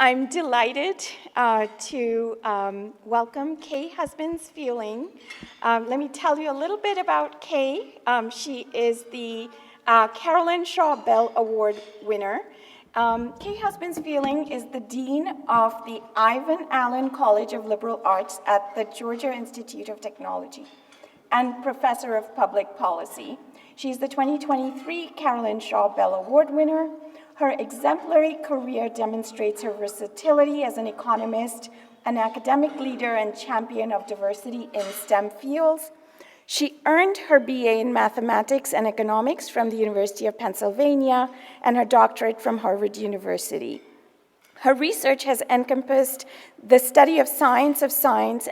I'm delighted to welcome Kaye Husbands Feeling. Let me tell you a little bit about Kaye. She is the Carolyn Shaw Bell Award winner. Kaye Husbands Feeling is the Dean of the Ivan Allen College of Liberal Arts at the Georgia Institute of Technology and Professor of Public Policy. She's the 2023 Carolyn Shaw Bell Award winner. Her exemplary career demonstrates her versatility as an economist, an academic leader, and champion of diversity in STEM fields. She earned her BA in Mathematics and Economics from the University of Pennsylvania and her doctorate from Harvard University. Her research has encompassed the study of science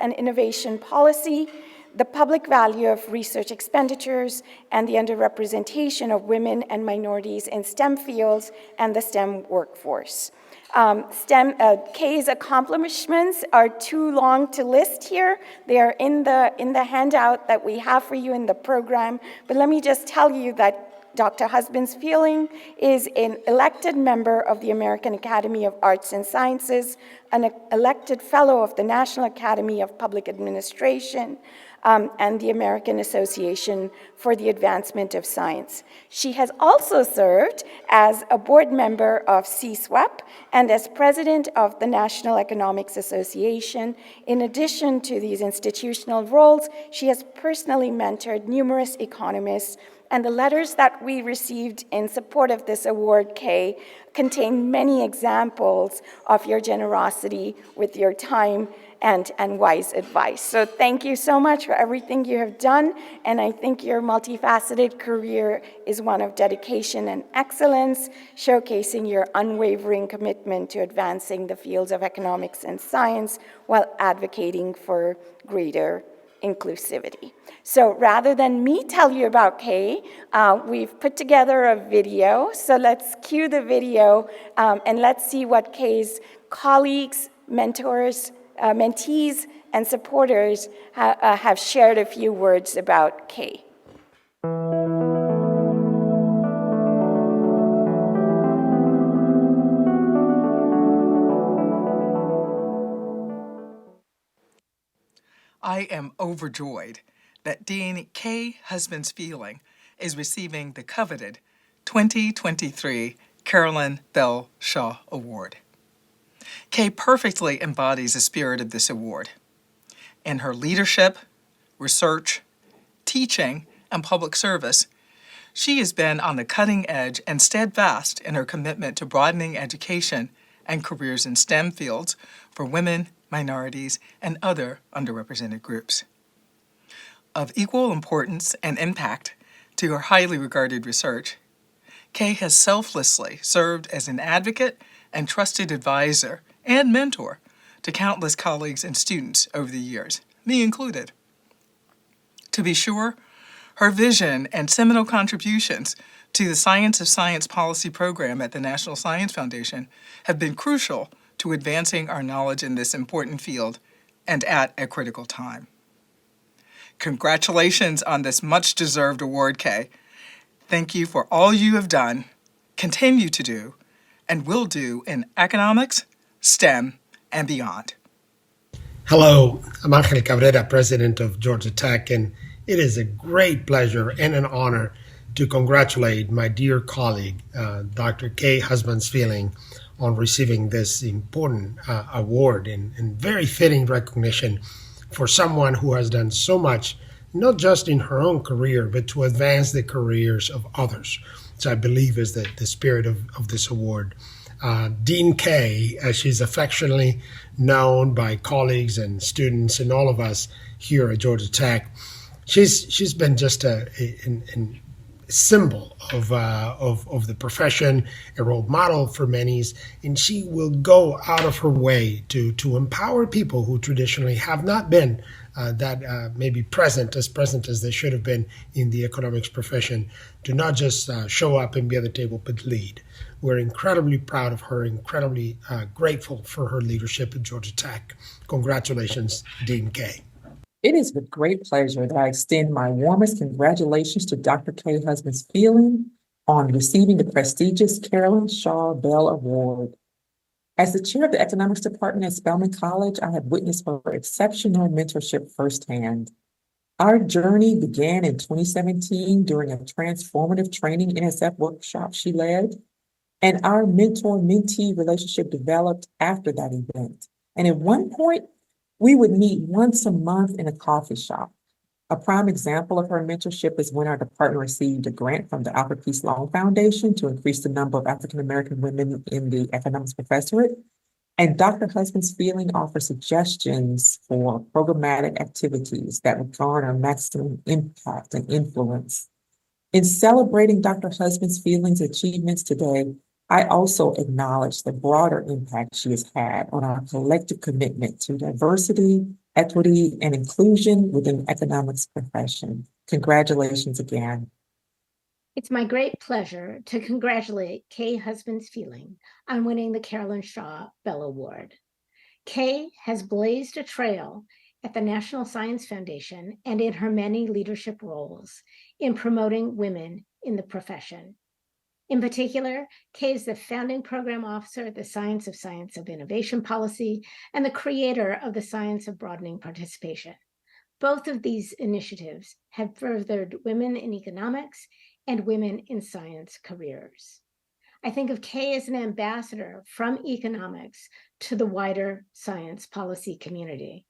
and innovation policy, the public value of research expenditures, and the underrepresentation of women and minorities in STEM fields and the STEM workforce. Kaye's accomplishments are too long to list here. They are in the handout that we have for you in the program, but let me just tell you that Dr. Husbands Feeling is an elected member of the American Academy of Arts and Sciences, an elected fellow of the National Academy of Public Administration, and the American Association for the Advancement of Science. She has also served as a board member of AEACSWEP and as president of the National Economics Association. In addition to these institutional roles, she has personally mentored numerous economists, and the letters that we received in support of this award, Kaye, contain many examples of your generosity with your time and wise advice. So thank you so much for everything you have done, and I think your multifaceted career is one of dedication and excellence, showcasing your unwavering commitment to advancing the fields of economics and science while advocating for greater inclusivity. So rather than me tell you about Kaye, we've put together a video. So let's cue the video and let's see what Kaye's colleagues, mentors, mentees, and supporters have shared a few words about Kaye. I am overjoyed that Dean Kaye Husbands Feeling is receiving the coveted 2023 Carolyn Bell Shaw Award. Kaye perfectly embodies the spirit of this award. In her leadership, research, teaching, and public service, she has been on the cutting edge and steadfast in her commitment to broadening education and careers in STEM fields for women, minorities, and other underrepresented groups. Of equal importance and impact to her highly regarded research, Kaye has selflessly served as an advocate and trusted advisor and mentor to countless colleagues and students over the years, me included. To be sure, her vision and seminal contributions to the Science of Science policy program at the National Science Foundation have been crucial to advancing our knowledge in this important field and at a critical time. Congratulations on this much-deserved award, Kaye. Thank you for all you have done, continue to do, and will do in economics, STEM, and beyond. Hello, I'm Angel Cabrera, president of Georgia Tech, and it is a great pleasure and an honor to congratulate my dear colleague, Dr. Kaye Husbands Feeling, on receiving this important award and very fitting recognition for someone who has done so much, not just in her own career, but to advance the careers of others. So I believe is the spirit of this award. Dean Kaye, as she's affectionately known by colleagues and students and all of us here at Georgia Tech, she's been just a symbol of the profession, a role model for many, and she will go out of her way to empower people who traditionally have not been maybe present as they should have been in the economics profession, to not just show up and be at the table, but lead. We're incredibly proud of her, incredibly grateful for her leadership at Georgia Tech. Congratulations, Dean Kaye. It is with great pleasure that I extend my warmest congratulations to Dr. Kaye Husbands Feeling on receiving the prestigious Carolyn Shaw Bell Award. As the chair of the economics department at Spelman College, I have witnessed her exceptional mentorship firsthand. Our journey began in 2017 during a transformative training NSF workshop she led, and our mentor-mentee relationship developed after that event. And at one point, we would meet once a month in a coffee shop. A prime example of her mentorship is when our department received a grant from the Alfred P. Sloan Foundation to increase the number of African-American women in the economics professorate. And Dr. Husbands Feeling offers suggestions for programmatic activities that would garner maximum impact and influence. In celebrating Dr. Husbands Feeling's achievements today, I also acknowledge the broader impact she has had on our collective commitment to diversity, equity, and inclusion within the economics profession. Congratulations again. It's my great pleasure to congratulate Kaye Husbands Feeling on winning the Carolyn Shaw Bell Award. Kaye has blazed a trail at the National Science Foundation and in her many leadership roles in promoting women in the profession. In particular, Kaye is the founding program officer at the Science of Innovation Policy and the creator of the Science of Broadening Participation. Both of these initiatives have furthered women in economics and women in science careers. I think of Kaye as an ambassador from economics to the wider science policy community.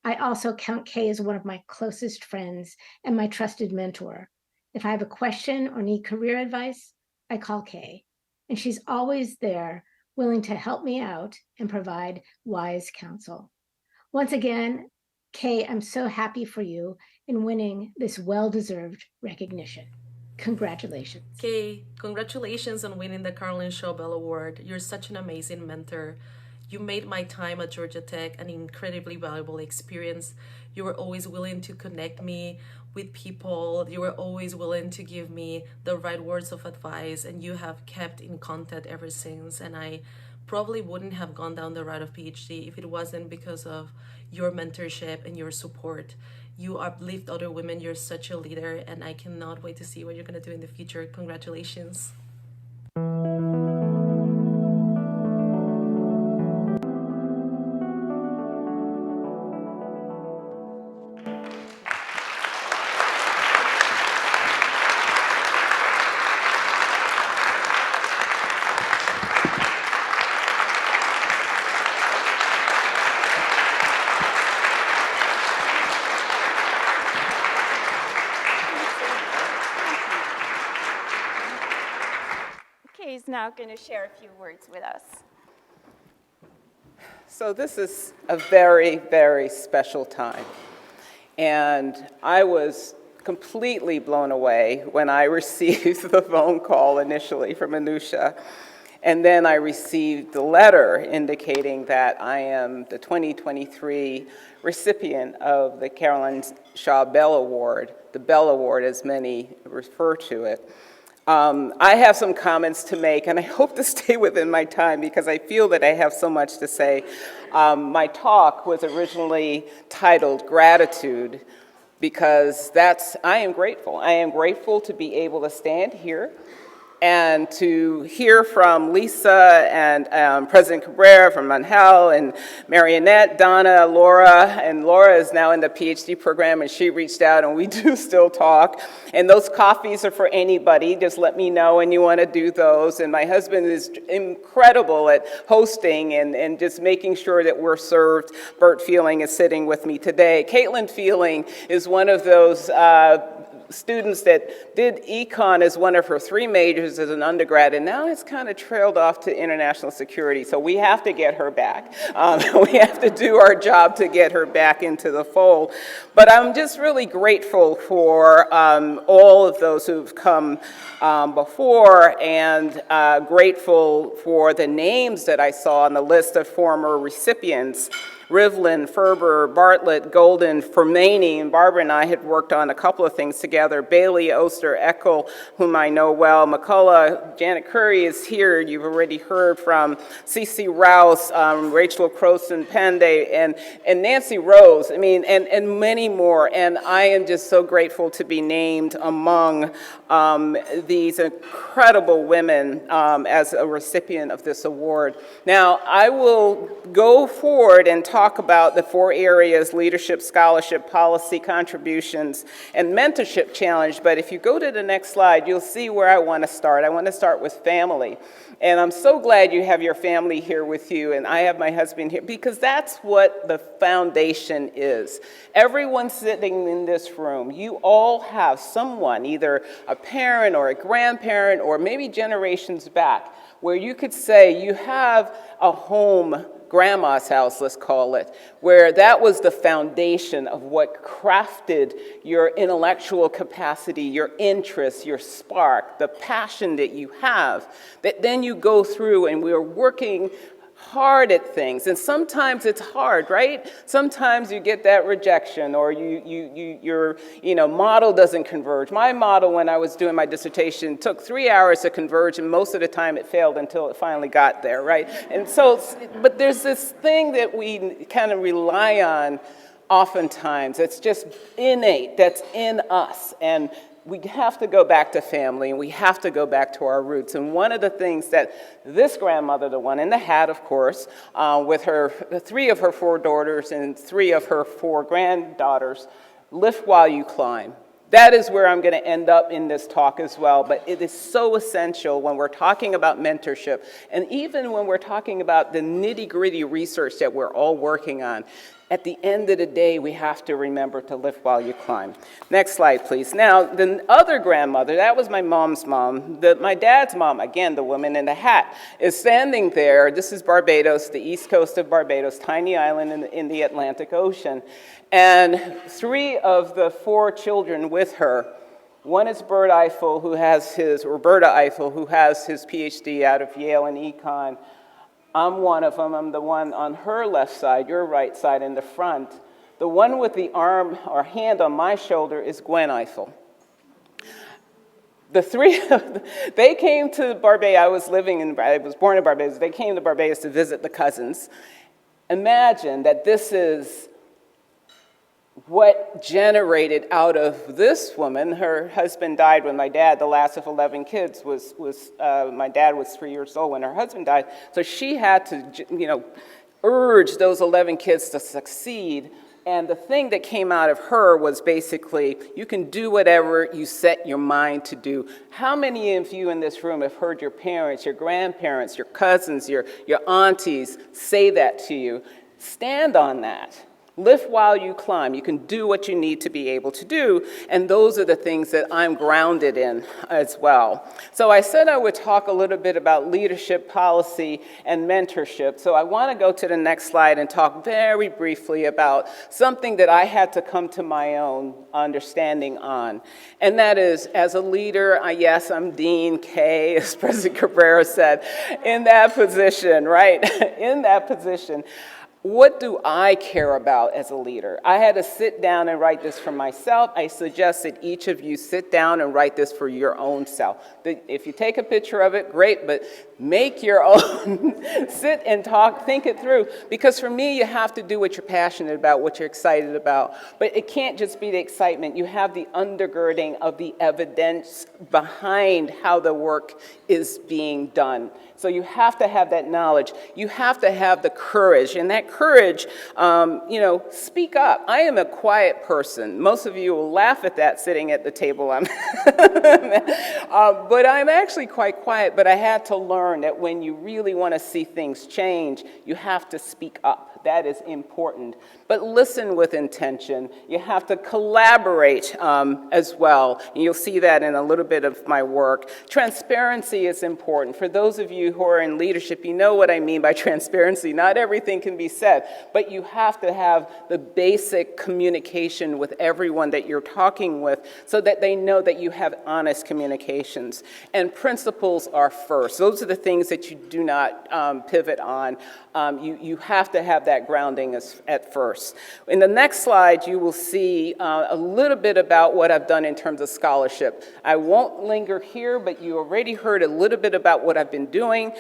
I also count Kaye as one of my closest friends and my trusted mentor. If I have a question or need career advice, I call Kaye, and she's always there, willing to help me out and provide wise counsel. Once again, Kaye, I'm so happy for you in winning this well-deserved recognition. Congratulations. Kaye, congratulations on winning the Carolyn Shaw Bell Award. You're such an amazing mentor. You made my time at Georgia Tech an incredibly valuable experience. You were always willing to connect me with people. You were always willing to give me the right words of advice, and you have kept in contact ever since. And I probably wouldn't have gone down the route of PhD if it wasn't because of your mentorship and your support. You uplift other women. You're such a leader, and I cannot wait to see what you're going to do in the future. Congratulations. Kaye's now going to share a few words with us. So this is a very, very special time. And I was completely blown away when I received the phone call initially from Anusha. And then I received the letter indicating that I am the 2023 recipient of the Carolyn Shaw Bell Award, the Bell Award as many refer to it. I have some comments to make, and I hope to stay within my time because I feel that I have so much to say. My talk was originally titled Gratitude because I am grateful. I am grateful to be able to stand here and to hear from Lisa and President Cabrera from Angel and Marionette, Donna, Laura, and Laura is now in the PhD program and she reached out and we do still talk. And those coffees are for anybody, just let me know when you want to do those. And my husband is incredible at hosting and just making sure that we're served. Bert Feeling is sitting with me today. Caitlin Feeling is one of those students that did econ as one of her 3 majors as an undergrad, and now it's kind of trailed off to international security, so we have to get her back. We have to do our job to get her back into the fold. But I'm just really grateful for all of those who've come before, and grateful for the names that I saw on the list of former recipients. Rivlin, Ferber, Bartlett, Golden, Fermani, and Barbara and I had worked on a couple of things together. Bailey, Oster, Eckel, whom I know well. McCullough, Janet Curry is here. You've already heard from CeCe Rouse, Rachel Croson, Panday, and Nancy Rose, and many more. And I am just so grateful to be named among these incredible women as a recipient of this award. Now, I will go forward and talk about the 4 areas: leadership, scholarship, policy, contributions, and mentorship challenge. But if you go to the next slide, you'll see where I want to start. I want to start with family. And I'm so glad you have your family here with you, and I have my husband here, because that's what the foundation is. Everyone sitting in this room, you all have someone, either a parent or a grandparent or maybe generations back, where you could say you have a home, grandma's house, let's call it, where that was the foundation of what crafted your intellectual capacity, your interests, your spark, the passion that you have, that then you go through and we are working hard at things. And sometimes it's hard, right? Sometimes you get that rejection, or your model doesn't converge. My model, when I was doing my dissertation, took 3 hours to converge, and most of the time it failed until it finally got there, right? And so, but there's this thing that we kind of rely on oftentimes. It's just innate, that's in us. And we have to go back to family, and we have to go back to our roots. And one of the things that this grandmother, the one in the hat, of course, with her 3 of her 4 daughters and 3 of her 4 granddaughters, lift while you climb. That is where I'm going to end up in this talk as well, but it is so essential when we're talking about mentorship, and even when we're talking about the nitty-gritty research that we're all working on. At the end of the day, we have to remember to lift while you climb. Next slide, please. Now, the other grandmother, that was my mom's mom. My dad's mom, again, the woman in the hat, is standing there. This is Barbados, the east coast of Barbados, tiny island in the Atlantic Ocean. And 3 of the 4 children with her, one is Roberta Eiffel, who has his PhD out of Yale in econ. I'm one of them. I'm the one on her left side, your right side in the front. The one with the arm or hand on my shoulder is Gwen Eiffel. The 3 of them, they came to Barbados. I was born in Barbados. They came to Barbados to visit the cousins. Imagine that this is what generated out of this woman. Her husband died when my dad, the last of 11 kids, my dad was 3 years old when her husband died. So she had to, urge those 11 kids to succeed. And the thing that came out of her was basically, you can do whatever you set your mind to do. How many of you in this room have heard your parents, your grandparents, your cousins, your aunties say that to you? Stand on that. Lift while you climb. You can do what you need to be able to do, and those are the things that I'm grounded in as well. So I said I would talk a little bit about leadership, policy, and mentorship. So I want to go to the next slide and talk very briefly about something that I had to come to my own understanding on, and that is, as a leader, yes, I'm Dean Kaye, as President Cabrera said, in that position, right? In that position. What do I care about as a leader? I had to sit down and write this for myself. I suggest that each of you sit down and write this for your own self. If you take a picture of it, great, but make your own. Sit and talk, think it through. Because for me, you have to do what you're passionate about, what you're excited about. But it can't just be the excitement. You have the undergirding of the evidence behind how the work is being done. So you have to have that knowledge. You have to have the courage. And that courage, speak up. I am a quiet person. Most of you will laugh at that sitting at the table. But I'm actually quite quiet. But I had to learn that when you really want to see things change, you have to speak up. That is important. But listen with intention. You have to collaborate as well. And you'll see that in a little bit of my work. Transparency is important. For those of you who are in leadership, you know what I mean by transparency. Not everything can be said, but you have to have the basic communication with everyone that you're talking with so that they know that you have honest communications. And principles are first. Those are the things that you do not pivot on. You have to have that grounding at first. In the next slide, you will see a little bit about what I've done in terms of scholarship. I won't linger here, but you already heard a little bit about what I've been doing.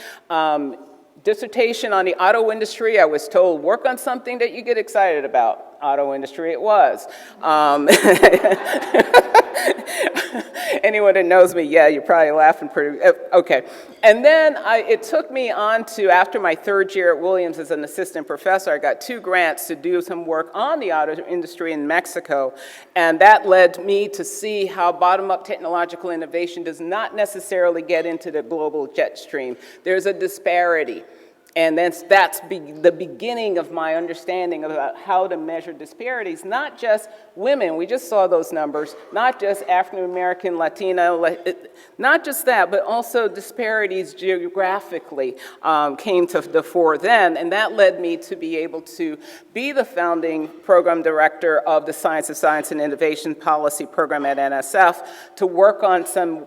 Dissertation on the auto industry, I was told, work on something that you get excited about. Auto industry it was. Anyone that knows me, yeah, you're probably laughing pretty, okay. And then it took me on to, after my third year at Williams as an assistant professor, I got 2 grants to do some work on the auto industry in Mexico. And that led me to see how bottom-up technological innovation does not necessarily get into the global jet stream. There's a disparity. And that's the beginning of my understanding about how to measure disparities, not just women, we just saw those numbers, not just African American, Latino, not just that, but also disparities geographically came to the fore then, and that led me to be able to be the founding program director of the Science of Science and Innovation Policy Program at NSF to work on some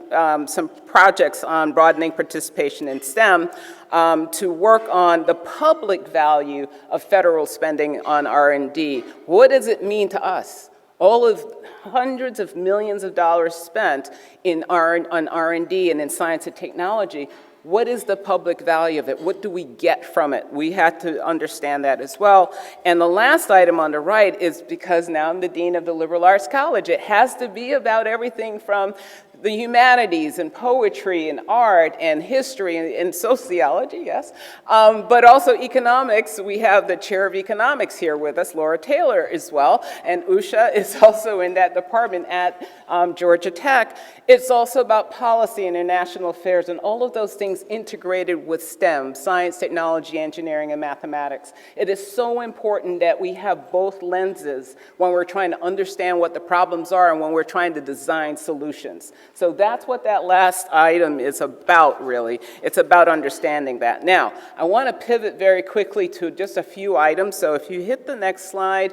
projects on broadening participation in STEM, to work on the public value of federal spending on R&D. What does it mean to us? All of hundreds of millions of dollars spent on R&D and in science and technology, what is the public value of it? What do we get from it? We had to understand that as well. And the last item on the right is because now I'm the dean of the Liberal Arts College. It has to be about everything from the humanities and poetry and art and history and sociology, yes, but also economics. We have the chair of economics here with us, Laura Taylor, as well, and Usha is also in that department at Georgia Tech. It's also about policy and international affairs and all of those things integrated with STEM, science, technology, engineering, and mathematics. It is so important that we have both lenses when we're trying to understand what the problems are and when we're trying to design solutions. So that's what that last item is about, really. It's about understanding that. Now, I want to pivot very quickly to just a few items. So if you hit the next slide,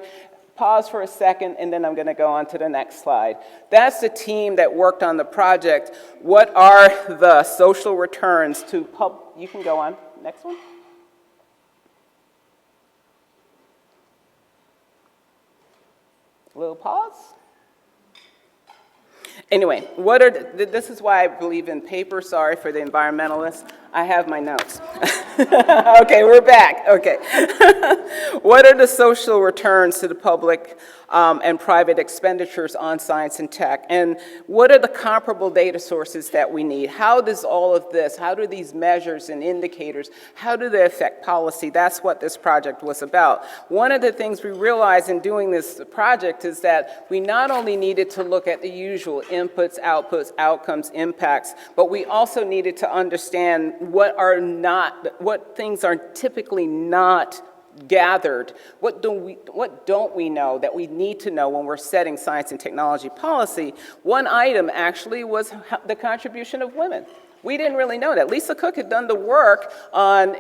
pause for a second, and then I'm going to go on to the next slide. That's the team that worked on the project. What are the social returns to you can go on. Next one. A little pause. Anyway, this is why I believe in paper. Sorry for the environmentalists. I have my notes. Okay, we're back. Okay. What are the social returns to the public and private expenditures on science and tech? And what are the comparable data sources that we need? How does all of this, how do these measures and indicators, how do they affect policy? That's what this project was about. One of the things we realized in doing this project is that we not only needed to look at the usual inputs, outputs, outcomes, impacts, but we also needed to understand what things are typically not gathered. What don't we know that we need to know when we're setting science and technology policy? One item actually was the contribution of women. We didn't really know that. Lisa Cook had done the work on,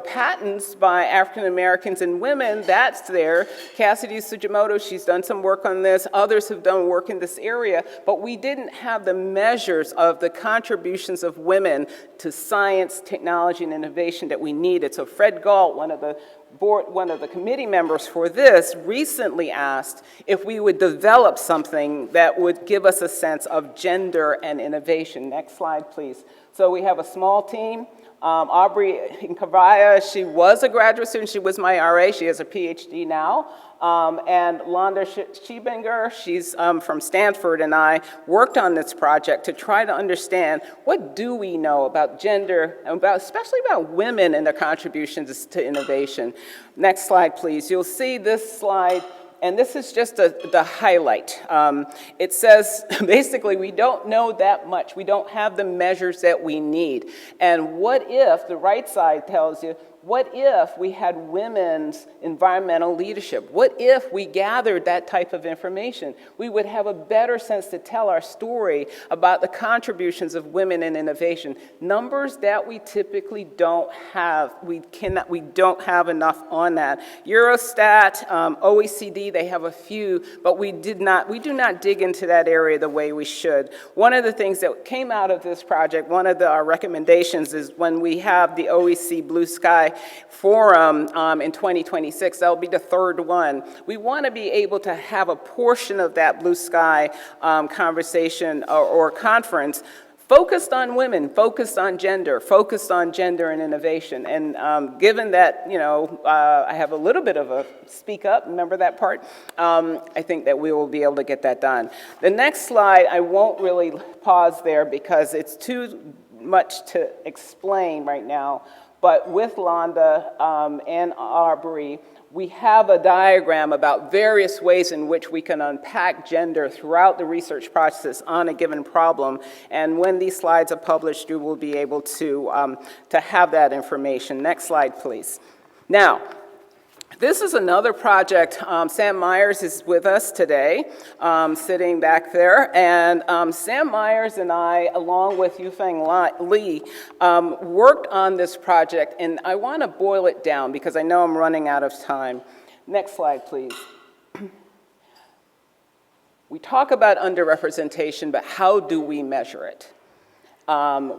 patents by African Americans and women. That's there. Cassidy Sugimoto, she's done some work on this. Others have done work in this area, but we didn't have the measures of the contributions of women to science, technology, and innovation that we needed. So Fred Galt, one of the committee members for this, recently asked if we would develop something that would give us a sense of gender and innovation. Next slide, please. So we have a small team. Aubrey Nkavaya, she was a graduate student. She was my RA. She has a PhD now. And Londa Schiebinger, she's from Stanford, and I worked on this project to try to understand what do we know about gender, and especially about women and their contributions to innovation. Next slide, please. You'll see this slide, and this is just the highlight. It says, basically, we don't know that much. We don't have the measures that we need. And what if, the right side tells you, what if we had women's environmental leadership? What if we gathered that type of information? We would have a better sense to tell our story about the contributions of women in innovation. Numbers that we typically don't have. We don't have enough on that. Eurostat, OECD, they have a few, but we do not dig into that area the way we should. One of the things that came out of this project, one of our recommendations is when we have the OEC Blue Sky Forum in 2026, that'll be the third one. We want to be able to have a portion of that Blue Sky conversation or conference focused on women, focused on gender and innovation. And given that, I have a little bit of a speak up, remember that part? I think that we will be able to get that done. The next slide, I won't really pause there because it's too much to explain right now. But with Londa and Aubrey, we have a diagram about various ways in which we can unpack gender throughout the research process on a given problem. And when these slides are published, you will be able to have that information. Next slide, please. Now, this is another project. Sam Myers is with us today, sitting back there. And Sam Myers and I, along with Yufeng Li, worked on this project. And I want to boil it down because I know I'm running out of time. Next slide, please. We talk about underrepresentation, but how do we measure it?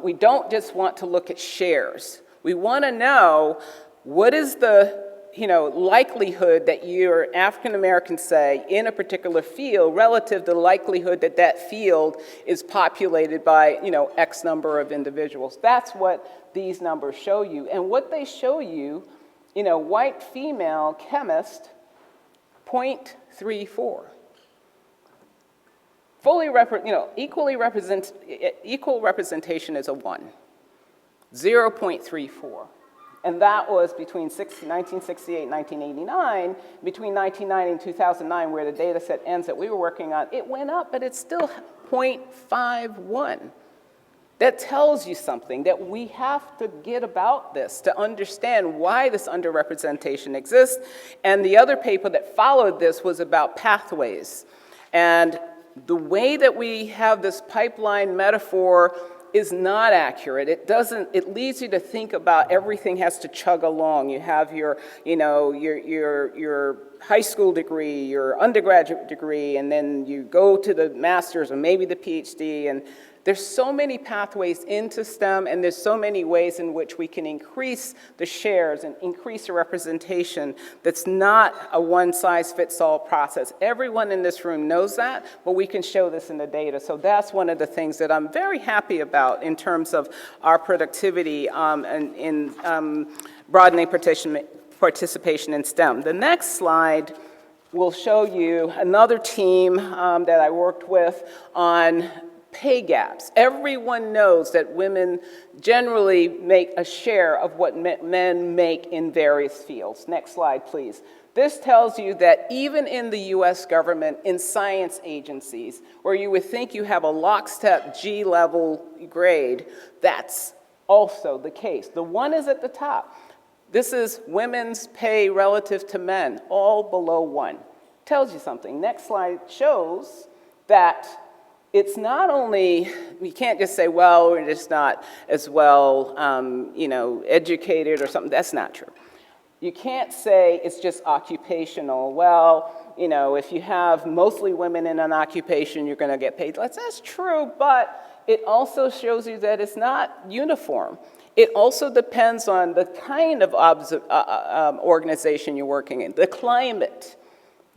We don't just want to look at shares. We want to know what is the likelihood that you're African American, say, in a particular field relative to the likelihood that that field is populated by, X number of individuals. That's what these numbers show you. And what they show you, white female chemist, 0.34. Equal representation is a 1, 0.34. And that was between 1968 and 1989. Between 1990 and 2009, where the data set ends that we were working on, it went up, but it's still 0.51. That tells you something, that we have to get about this to understand why this underrepresentation exists. And the other paper that followed this was about pathways. And the way that we have this pipeline metaphor is not accurate. It leads you to think about everything has to chug along. You have your high school degree, your undergraduate degree, and then you go to the master's or maybe the PhD, and there's so many pathways into STEM, and there's so many ways in which we can increase the shares and increase the representation. That's not a one-size-fits-all process. Everyone in this room knows that, but we can show this in the data. So that's one of the things that I'm very happy about in terms of our productivity and in broadening participation in STEM. The next slide will show you another team that I worked with on pay gaps. Everyone knows that women generally make a share of what men make in various fields. Next slide, please. This tells you that even in the US government, in science agencies, where you would think you have a lockstep G-level grade, that's also the case. The 1 is at the top. This is women's pay relative to men, all below 1. Tells you something. Next slide shows that it's not only, we can't just say, well, we're just not as well, educated or something. That's not true. You can't say it's just occupational. Well, if you have mostly women in an occupation, you're going to get paid less. That's true, but it also shows you that it's not uniform. It also depends on the kind of organization you're working in, the climate,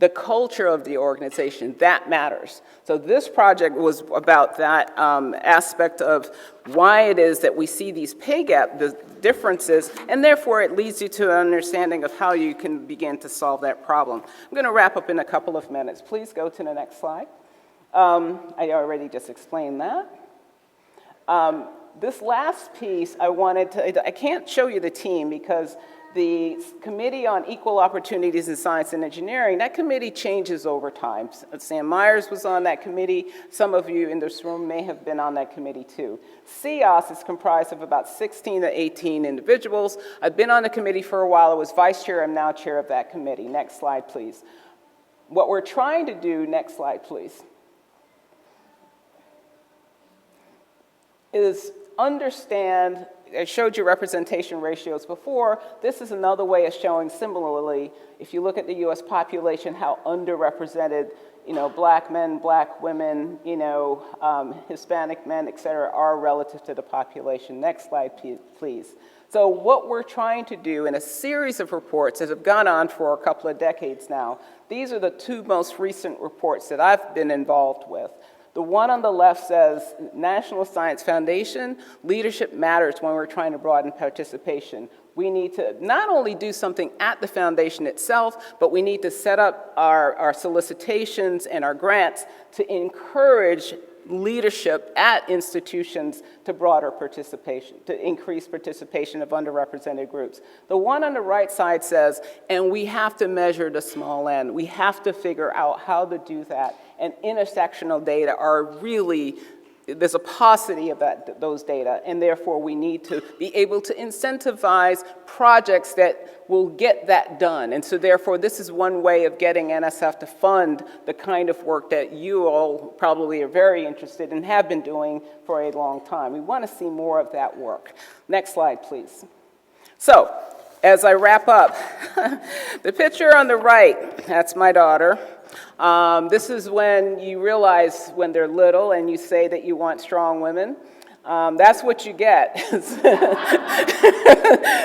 the culture of the organization, that matters. So this project was about that aspect of why it is that we see these pay gap differences, and therefore it leads you to an understanding of how you can begin to solve that problem. I'm going to wrap up in a couple of minutes. Please go to the next slide. I already just explained that. This last piece I can't show you the team because The Committee on Equal Opportunities in Science and Engineering, that committee changes over time. Sam Myers was on that committee. Some of you in this room may have been on that committee too. CEOS is comprised of about 16 to 18 individuals. I've been on the committee for a while. I was vice chair. I'm now chair of that committee. Next slide, please. What we're trying to do, next slide, please, is understand. I showed you representation ratios before. This is another way of showing similarly, if you look at the US population, how underrepresented, black men, black women, Hispanic men, et cetera, are relative to the population. Next slide, please. So what we're trying to do in a series of reports that have gone on for a couple of decades now, these are the two most recent reports that I've been involved with. The one on the left says, National Science Foundation, leadership matters when we're trying to broaden participation. We need to not only do something at the foundation itself, but we need to set up our solicitations and our grants to encourage leadership at institutions to broader participation, to increase participation of underrepresented groups. The one on the right side says, and we have to measure the small n. We have to figure out how to do that. And intersectional data are really, there's a paucity of those data, and therefore we need to be able to incentivize projects that will get that done. And so therefore this is one way of getting NSF to fund the kind of work that you all probably are very interested in and have been doing for a long time. We want to see more of that work. Next slide, please. So, as I wrap up, the picture on the right, that's my daughter. This is when you realize when they're little and you say that you want strong women. That's what you get.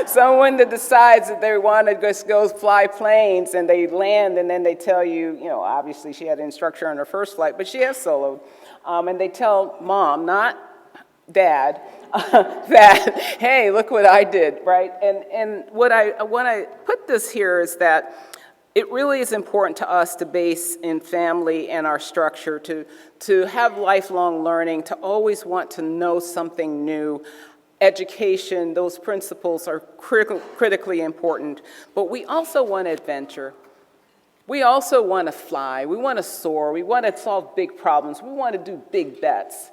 Someone that decides that they want to just go fly planes and they land and then they tell you, obviously she had an instructor on her first flight, but she has soloed. And they tell mom, not dad, that, hey, look what I did, right? And when I put this here is that it really is important to us to base in family and our structure, to have lifelong learning, to always want to know something new. Education, those principles are critically important, but we also want adventure. We also want to fly, we want to soar, we want to solve big problems, we want to do big bets.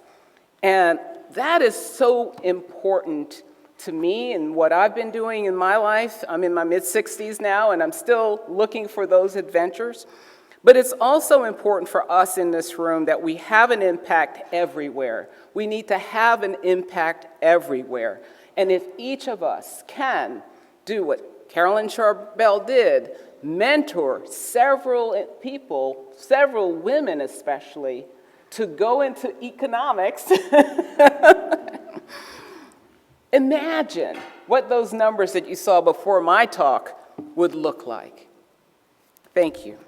And that is so important to me and what I've been doing in my life. I'm in my mid-60s now, and I'm still looking for those adventures. But it's also important for us in this room that we have an impact everywhere. We need to have an impact everywhere. And if each of us can do what Carolyn Shaw Bell did, mentor several people, several women especially, to go into economics, imagine what those numbers that you saw before my talk would look like. Thank you.